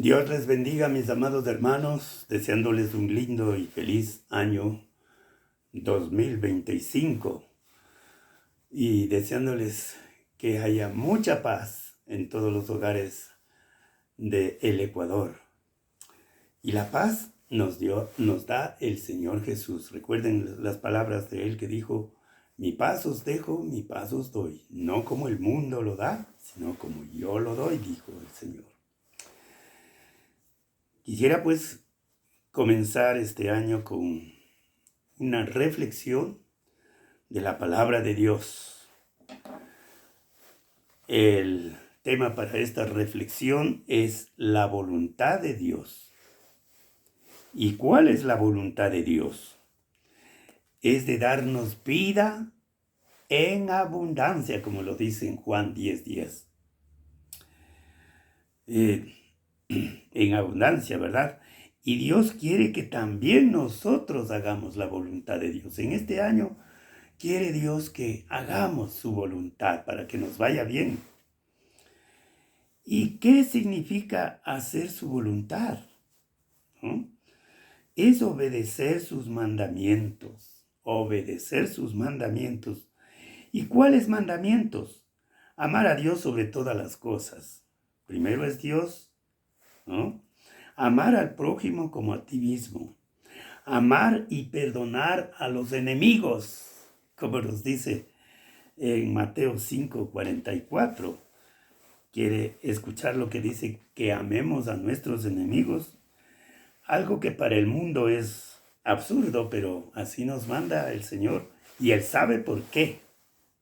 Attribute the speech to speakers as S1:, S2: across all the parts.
S1: Dios les bendiga, mis amados hermanos, deseándoles un lindo y feliz año 2025 y deseándoles que haya mucha paz en todos los hogares del Ecuador. Y la paz nos da el Señor Jesús. Recuerden las palabras de Él que dijo: mi paz os dejo, mi paz os doy, no como el mundo lo da, sino como yo lo doy, dijo el Señor. Quisiera pues comenzar este año con una reflexión de la palabra de Dios. El tema para esta reflexión es la voluntad de Dios. ¿Y cuál es la voluntad de Dios? Es de darnos vida en abundancia, como lo dice en Juan 10:10. En abundancia, ¿verdad? Y Dios quiere que también nosotros hagamos la voluntad de Dios. En este año quiere Dios que hagamos su voluntad para que nos vaya bien. ¿Y qué significa hacer su voluntad? ¿No? Es obedecer sus mandamientos. Obedecer sus mandamientos. ¿Y cuáles mandamientos? Amar a Dios sobre todas las cosas. Primero es Dios, ¿no? Amar al prójimo como a ti mismo. Amar y perdonar a los enemigos, como nos dice en Mateo 5:44. ¿Quiere escuchar lo que dice? Que amemos a nuestros enemigos. Algo que para el mundo es absurdo, pero así nos manda el Señor. Y Él sabe por qué,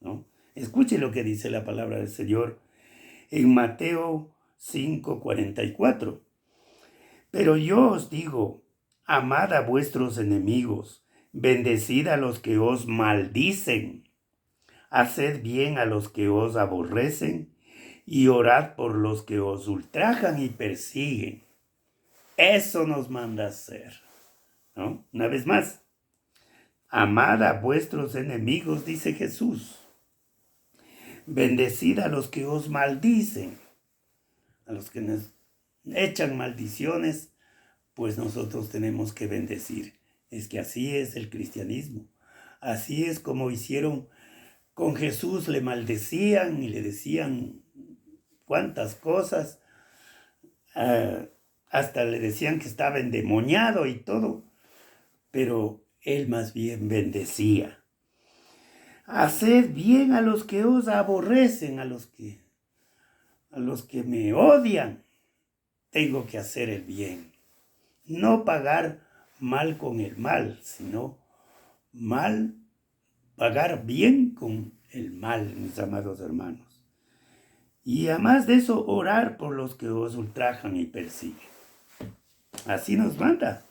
S1: ¿no? Escuche lo que dice la palabra del Señor en Mateo 5:44. Pero yo os digo, amad a vuestros enemigos, bendecid a los que os maldicen, haced bien a los que os aborrecen, y orad por los que os ultrajan y persiguen. Eso nos manda hacer, ¿no? Una vez más, amad a vuestros enemigos, dice Jesús. Bendecid a los que os maldicen, a los que nos echan maldiciones, pues nosotros tenemos que bendecir. Es que así es el cristianismo. Así es como hicieron con Jesús, le maldecían y le decían cuántas cosas, hasta le decían que estaba endemoniado y todo, pero él más bien bendecía. Haced bien a los que os aborrecen, a los que me odian. Tengo que hacer el bien. No pagar mal con el mal, sino pagar bien con el mal, mis amados hermanos. Y además de eso, orar por los que os ultrajan y persiguen. Así nos manda.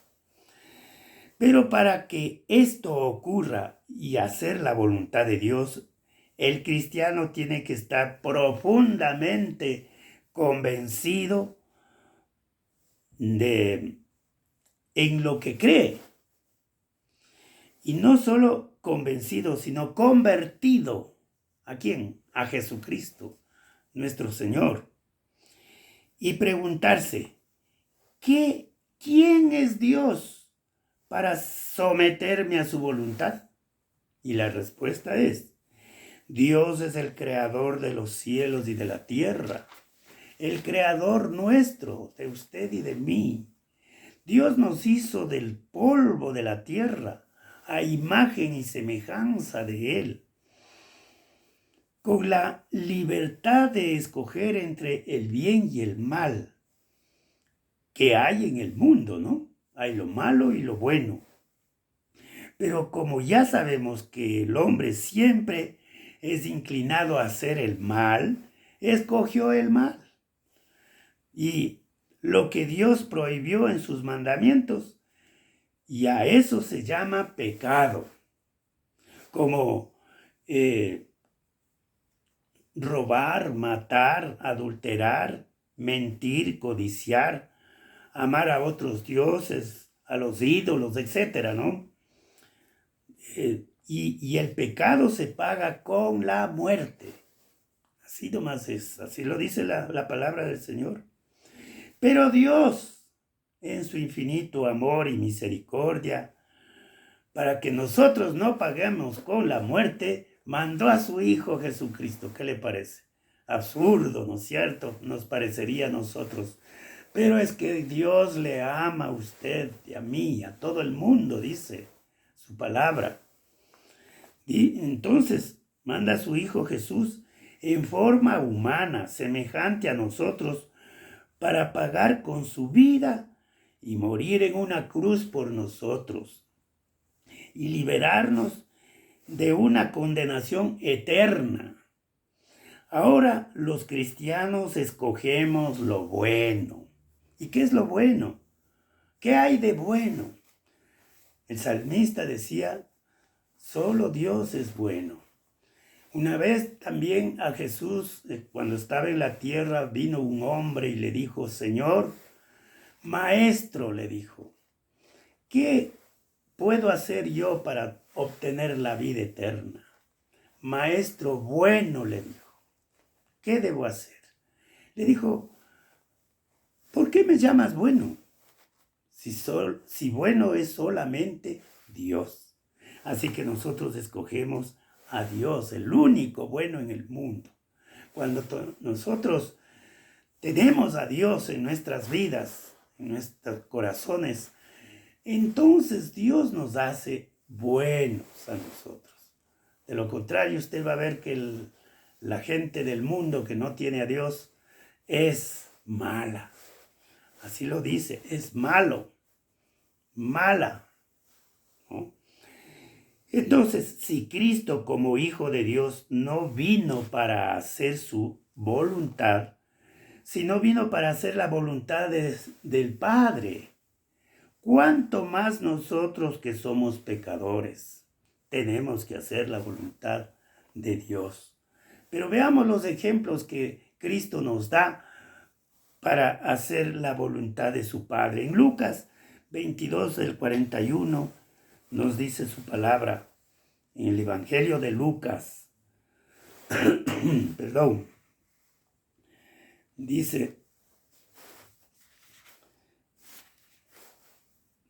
S1: Pero para que esto ocurra y hacer la voluntad de Dios, el cristiano tiene que estar profundamente convencido en lo que cree. Y no solo convencido, sino convertido. ¿A quién? A Jesucristo, nuestro Señor. Y preguntarse, ¿quién es Dios para someterme a su voluntad? Y la respuesta es, Dios es el creador de los cielos y de la tierra, el creador nuestro, de usted y de mí. Dios nos hizo del polvo de la tierra, a imagen y semejanza de Él, con la libertad de escoger entre el bien y el mal que hay en el mundo, ¿no? Hay lo malo y lo bueno. Pero como ya sabemos que el hombre siempre es inclinado a hacer el mal, escogió el mal. Y lo que Dios prohibió en sus mandamientos, y a eso se llama pecado. Como robar, matar, adulterar, mentir, codiciar, amar a otros dioses, a los ídolos, etcétera, ¿no? Y el pecado se paga con la muerte. Así nomás es, así lo dice la palabra del Señor. Pero Dios, en su infinito amor y misericordia, para que nosotros no paguemos con la muerte, mandó a su Hijo Jesucristo. ¿Qué le parece? Absurdo, ¿no es cierto? Nos parecería a nosotros. Pero es que Dios le ama a usted y a mí, a todo el mundo, dice su palabra. Y entonces manda a su Hijo Jesús en forma humana, semejante a nosotros, para pagar con su vida y morir en una cruz por nosotros y liberarnos de una condenación eterna. Ahora los cristianos escogemos lo bueno. ¿Y qué es lo bueno? ¿Qué hay de bueno? El salmista decía, solo Dios es bueno. Una vez también a Jesús, cuando estaba en la tierra, vino un hombre y le dijo, Señor, Maestro, le dijo, ¿qué puedo hacer yo para obtener la vida eterna? Maestro bueno, le dijo, ¿qué debo hacer? Le dijo, ¿por qué me llamas bueno? Si bueno es solamente Dios. Así que nosotros escogemos a Dios, el único bueno en el mundo. Cuando nosotros tenemos a Dios en nuestras vidas, en nuestros corazones, entonces Dios nos hace buenos a nosotros. De lo contrario, usted va a ver que la gente del mundo que no tiene a Dios es mala. Así lo dice, es malo, mala, ¿no? Entonces, si Cristo como Hijo de Dios no vino para hacer su voluntad, sino vino para hacer la voluntad del Padre, ¿cuánto más nosotros que somos pecadores tenemos que hacer la voluntad de Dios? Pero veamos los ejemplos que Cristo nos da para hacer la voluntad de su Padre. En Lucas 22, del 41, nos dice su palabra, en el Evangelio de Lucas, perdón, dice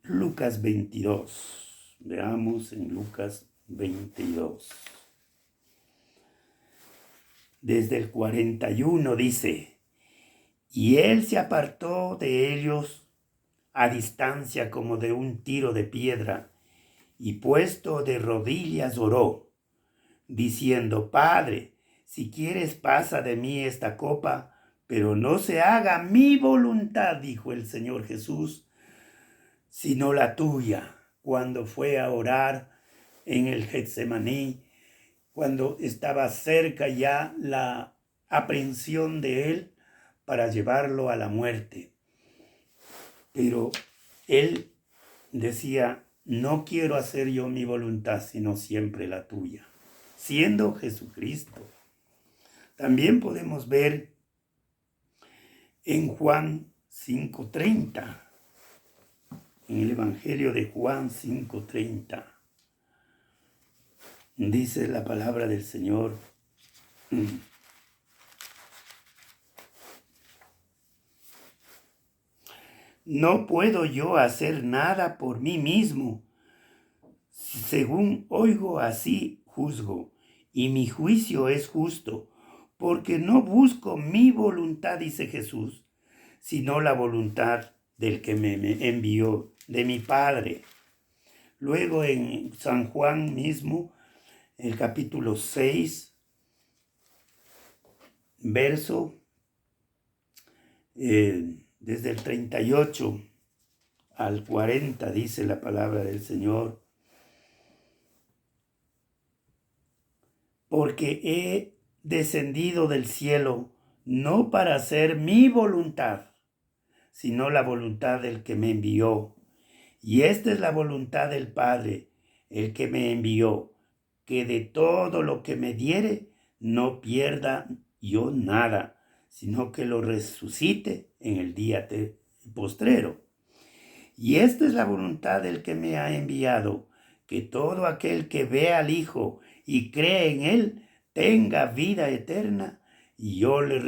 S1: Lucas 22, veamos en Lucas 22. Desde el 41 dice, y él se apartó de ellos a distancia como de un tiro de piedra, y puesto de rodillas oró, diciendo, Padre, si quieres pasa de mí esta copa, pero no se haga mi voluntad, dijo el Señor Jesús, sino la tuya. Cuando fue a orar en el Getsemaní, cuando estaba cerca ya la aprehensión de él para llevarlo a la muerte. Pero él decía, no quiero hacer yo mi voluntad, sino siempre la tuya, siendo Jesucristo. También podemos ver en Juan 5:30, en el Evangelio de Juan 5:30, dice la palabra del Señor, no puedo yo hacer nada por mí mismo. Según oigo, así juzgo, y mi juicio es justo, porque no busco mi voluntad, dice Jesús, sino la voluntad del que me envió, de mi Padre. Luego en San Juan mismo, el capítulo 6, verso desde el 38 al 40, dice la palabra del Señor. Porque he descendido del cielo no para hacer mi voluntad, sino la voluntad del que me envió. Y esta es la voluntad del Padre, el que me envió, que de todo lo que me diere, no pierda yo nada, sino que lo resucite en el día postrero. Y esta es la voluntad del que me ha enviado, que todo aquel que ve al Hijo y cree en él tenga vida eterna, y yo le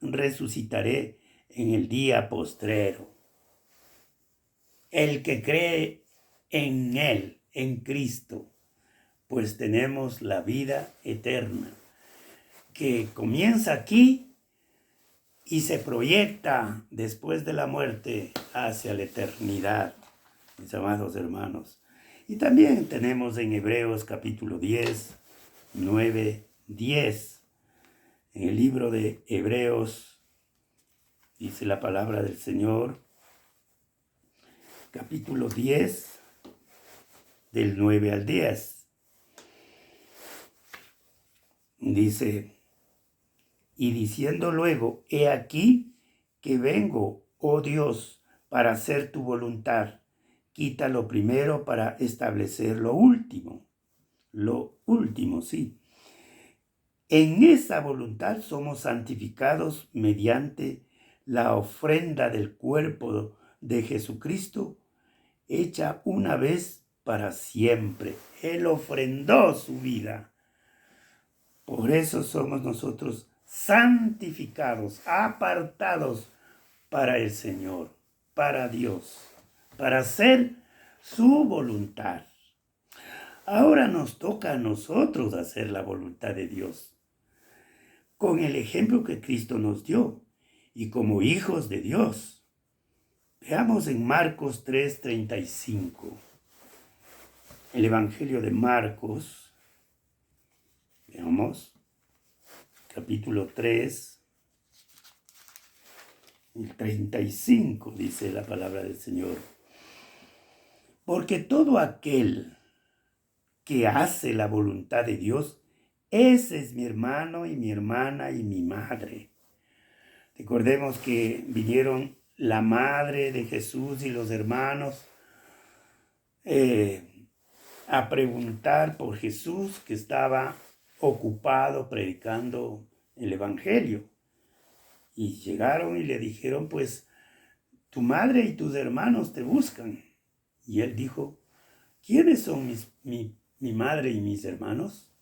S1: resucitaré en el día postrero. El que cree en Él, en Cristo, pues tenemos la vida eterna, que comienza aquí y se proyecta después de la muerte hacia la eternidad, mis amados hermanos. Y también tenemos en Hebreos capítulo 10, 9, 10. En el libro de Hebreos dice la palabra del Señor, capítulo 10, del 9 al 10. Dice, y diciendo luego, he aquí que vengo, oh Dios, para hacer tu voluntad. Quita lo primero para establecer lo último. Lo último, sí. En esa voluntad somos santificados mediante la ofrenda del cuerpo de Jesucristo, hecha una vez para siempre. Él ofrendó su vida. Por eso somos nosotros santificados, apartados para el Señor, para Dios, para hacer su voluntad. Ahora nos toca a nosotros hacer la voluntad de Dios, con el ejemplo que Cristo nos dio y como hijos de Dios. Veamos en Marcos 3:35. El Evangelio de Marcos. Veamos. Capítulo 3. El 35 dice la palabra del Señor. Porque todo aquel que hace la voluntad de Dios, ese es mi hermano y mi hermana y mi madre. Recordemos que vinieron la madre de Jesús y los hermanos a preguntar por Jesús, que estaba ocupado predicando el Evangelio. Y llegaron y le dijeron, pues, tu madre y tus hermanos te buscan. Y él dijo, ¿quiénes son mi madre y mis hermanos?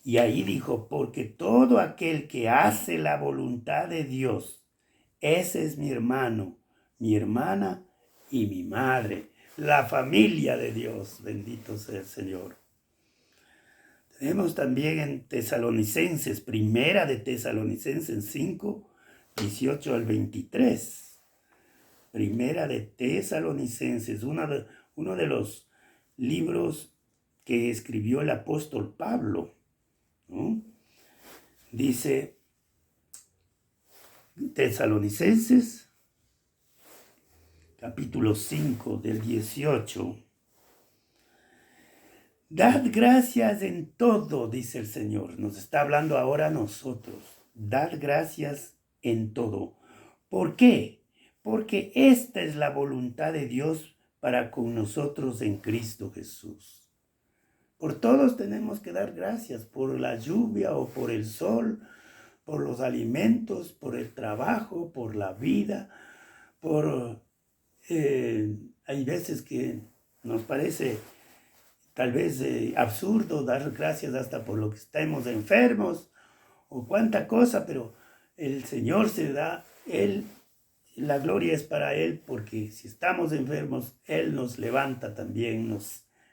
S1: Y ahí dijo, porque todo aquel que hace la voluntad de Dios, ese es mi hermano, mi hermana y mi madre, la familia de Dios, bendito sea el Señor. Tenemos también en Tesalonicenses, primera de Tesalonicenses 5, 18 al 23. Primera de Tesalonicenses, uno de los libros que escribió el apóstol Pablo, ¿no? Dice Tesalonicenses, capítulo 5, del 18. Dad gracias en todo, dice el Señor. Nos está hablando ahora a nosotros. Dad gracias en todo. ¿Por qué? Porque esta es la voluntad de Dios para con nosotros en Cristo Jesús. Por todos tenemos que dar gracias, por la lluvia o por el sol, por los alimentos, por el trabajo, por la vida, hay veces que nos parece tal vez absurdo dar gracias hasta por lo que estemos enfermos o cuánta cosa, pero el Señor se da, la gloria es para Él, porque si estamos enfermos, Él nos levanta también,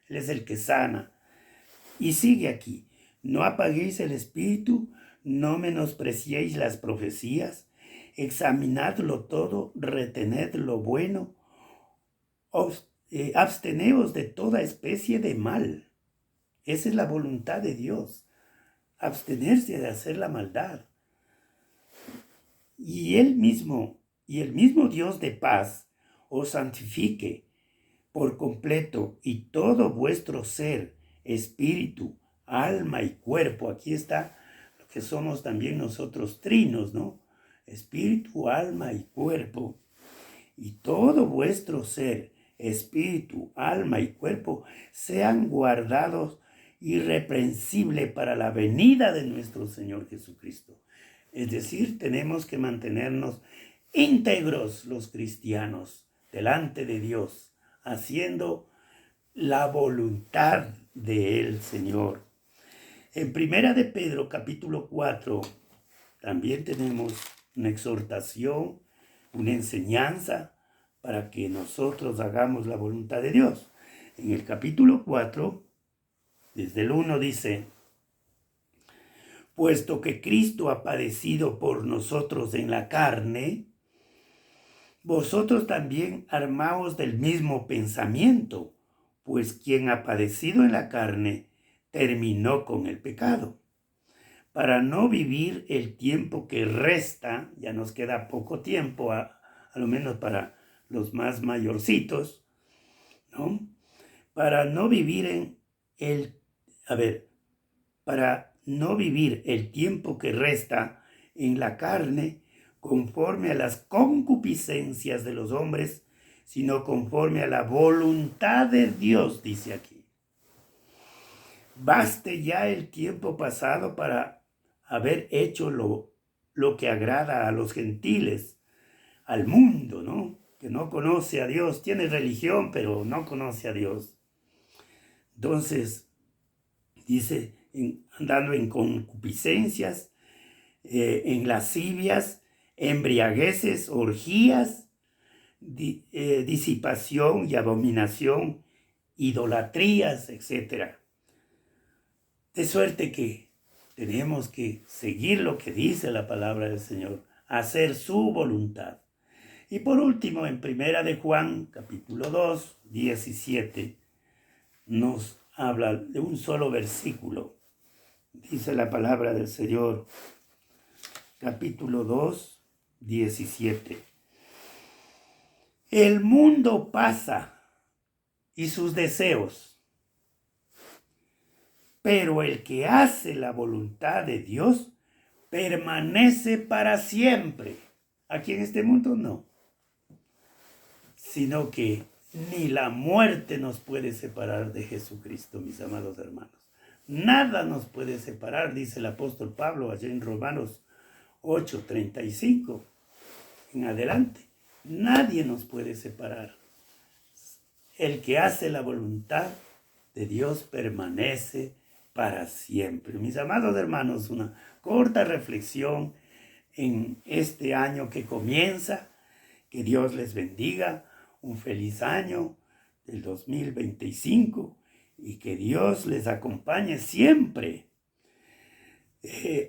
S1: Él es el que sana. Y sigue aquí, no apaguéis el espíritu, no menospreciéis las profecías, examinadlo todo, retened lo bueno, absteneos de toda especie de mal. Esa es la voluntad de Dios, abstenerse de hacer la maldad. Y el mismo Dios de paz os santifique por completo y todo vuestro ser, espíritu, alma y cuerpo. Aquí está lo que somos también nosotros trinos, ¿no? Espíritu, alma y cuerpo. Y todo vuestro ser, espíritu, alma y cuerpo sean guardados irreprensible para la venida de nuestro Señor Jesucristo. Es decir, tenemos que mantenernos íntegros los cristianos delante de Dios, haciendo la voluntad del Señor. En primera de Pedro, capítulo 4, también tenemos una exhortación, una enseñanza para que nosotros hagamos la voluntad de Dios. En el capítulo 4, desde el 1 dice: puesto que Cristo ha padecido por nosotros en la carne, vosotros también armaos del mismo pensamiento, pues quien ha padecido en la carne terminó con el pecado, para no vivir el tiempo que resta. Ya nos queda poco tiempo, a lo menos para los más mayorcitos, ¿no? Para no vivir para no vivir el tiempo que resta en la carne conforme a las concupiscencias de los hombres, sino conforme a la voluntad de Dios, dice aquí. Baste ya el tiempo pasado para haber hecho lo que agrada a los gentiles, al mundo, ¿no? Que no conoce a Dios, tiene religión, pero no conoce a Dios. Entonces, dice, andando en concupiscencias, en lascivias, embriagueces, orgías, disipación y abominación, idolatrías, etc. De suerte que tenemos que seguir lo que dice la palabra del Señor, hacer su voluntad. Y por último, en Primera de Juan, capítulo 2, 17, nos habla de un solo versículo. Dice la palabra del Señor, capítulo 2, 17. El mundo pasa y sus deseos, pero el que hace la voluntad de Dios permanece para siempre. Aquí en este mundo no, sino que ni la muerte nos puede separar de Jesucristo, mis amados hermanos. Nada nos puede separar, dice el apóstol Pablo allá en Romanos 8:35 en adelante. Nadie nos puede separar. El que hace la voluntad de Dios permanece para siempre. Mis amados hermanos, una corta reflexión en este año que comienza. Que Dios les bendiga. Un feliz año del 2025 y que Dios les acompañe siempre.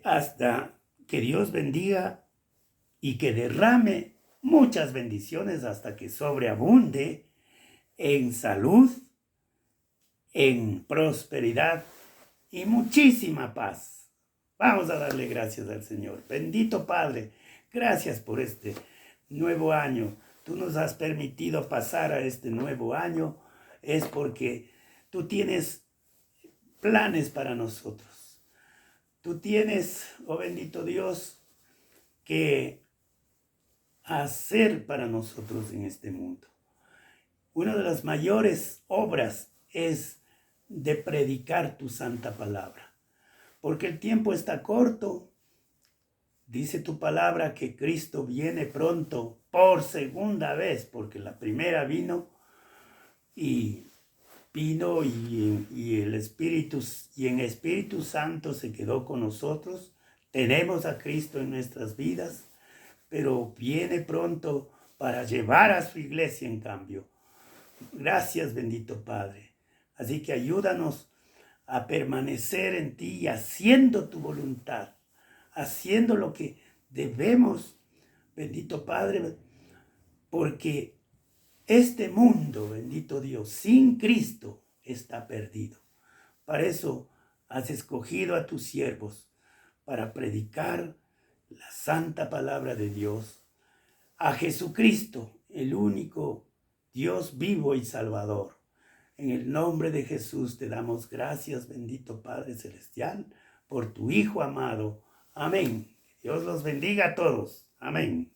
S1: Hasta que Dios bendiga y que derrame muchas bendiciones hasta que sobreabunde en salud, en prosperidad y muchísima paz. Vamos a darle gracias al Señor. Bendito Padre, gracias por este nuevo año. Tú nos has permitido pasar a este nuevo año. Es porque tú tienes planes para nosotros. Tú tienes, oh bendito Dios, que hacer para nosotros en este mundo. Una de las mayores obras es de predicar tu santa palabra, porque el tiempo está corto. Dice tu palabra que Cristo viene pronto por segunda vez, porque la primera vino y el Espíritu y en Espíritu Santo se quedó con nosotros. Tenemos a Cristo en nuestras vidas, pero viene pronto para llevar a su iglesia en cambio. Gracias, bendito Padre. Así que ayúdanos a permanecer en ti, haciendo tu voluntad, haciendo lo que debemos, bendito Padre, porque este mundo, bendito Dios, sin Cristo está perdido. Para eso has escogido a tus siervos, para predicar la santa palabra de Dios, a Jesucristo, el único Dios vivo y Salvador. En el nombre de Jesús te damos gracias, bendito Padre Celestial, por tu Hijo amado. Amén. Dios los bendiga a todos. Amén.